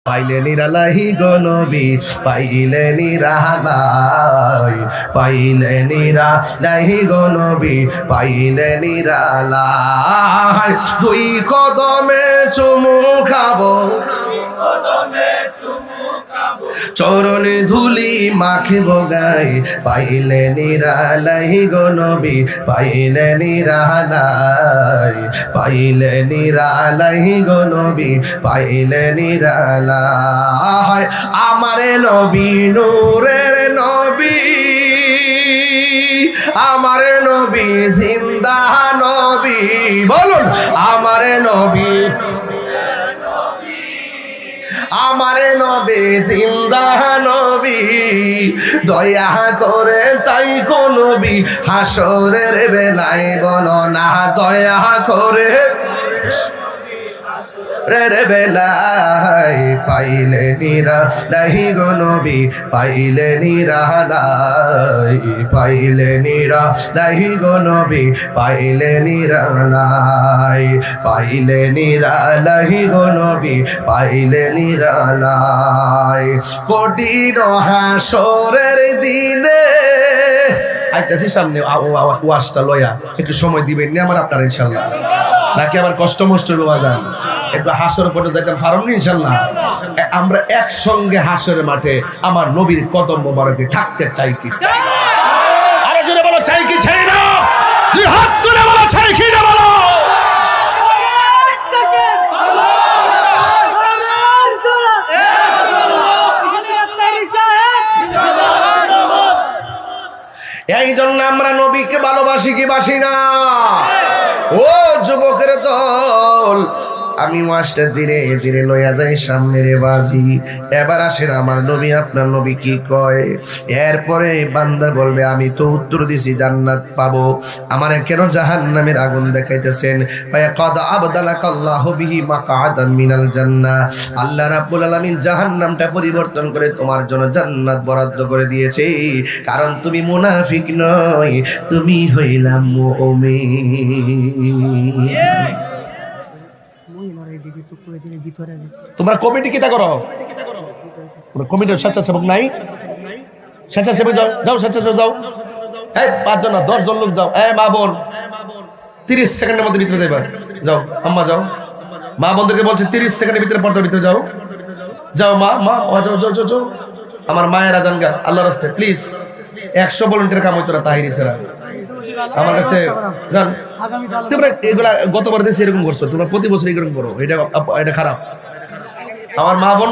পাইলে নিরালাই গো নবী, পাইলে নিরালাই, পাইলে নিরালাই গো নবী, পাইলে নিরালাই। দুই কদমে চুমু খাবো, চরণে ধুলি মাখিব গায়ে, পাইলে নিরালাই গো নবী, পাইলে নিরালাই, পাইলে নিরালাই গো নবী, পাইলে নিরালাই। আমারে নবী নূরের নবী, আমারে নবী জিন্দা নবী, বলুন আমারে নবী, আমারে নবী জিন্দা নবী, দয়া করে তাই গো নবী হাসরের বেলায় বলো না, দয়া করে রে বেলায়, পাইলে নিরালাই গো নবী, পাইলে নিরালাই, পাইলে নিরালাই গো নবী, পাইলে নিরালাই, পাইলে নিরালাই গো নবী, পাইলে নিরালাই। কঠিন হাসরের দিনে আইতাছি সামনে ওয়াজটা লয়া, একটু সময় দিবেন না আমার আপনার ইনশাল্লাহ, নাকি আবার কষ্ট মষ্ট বাজান, একটু হাসর পর্যন্ত যাইতাম পারুন ইনশাল্লাহ। আমরা একসঙ্গে হাসরের মাঠে আমার নবীর কদম মোবারকে থাকতে চাই কি চাই না? আরো জোরে বলো চাই কি চাই না? দুই হাত তুলে বলো চাই কি না বলো। এই জন্য আমরা নবীকে ভালোবাসি কি বাসি না? ও যুবকের দল, আমি ওয়াজটা ধীরে ধীরে লইয়া যাই সামনে রে বাজি। এবার আসেন আমার নবী, আপনার নবী কি কয়? এরপরে বান্দা বলবে আমি তো উত্তর দিছি জান্নাত পাবো, আমারে কেন জাহান্নামের আগুন দেখাইতেছেন? ফায়াকাদ আবদালাকাল্লাহু বিহি মাকআদান মিনাল জান্নাহ, আল্লাহ রাব্বুল আলামিন জাহান্নামটা পরিবর্তন করে তোমার জন্য জান্নাত বরাদ্দ করে দিয়েছে, কারণ তুমি মুনাফিক নয়, তুমি হইলা মুমিন। তোমরা কমিটি কিতা করো? কমিটির স্বেচ্ছাসেবক নাই? স্বেচ্ছাসেবক যাও, যাও স্বেচ্ছাসেবক যাও, এই 5 জন না 10 জন লোক যাও। এই মা বোন 30 সেকেন্ডের মধ্যে ভিতরে যাইবা, যাও আম্মা যাও, মা বোনদেরকে বলছে 30 সেকেন্ডের ভিতরে পর্দার ভিতরে যাও, যাও মা মা যাও যাও যাও যাও, আমার মায়েরা জান গা আল্লাহর রাস্তায় প্লিজ। 100 ভলান্টিয়ার কাম হইতো না তাহিরি ছাড়া আমার কাছে জান। তোমরা এগুলা গতবার দেশে এরকম করছো, তোমরা প্রতি বছর এরকম করো, এটা খারাপ। আমার মা বোন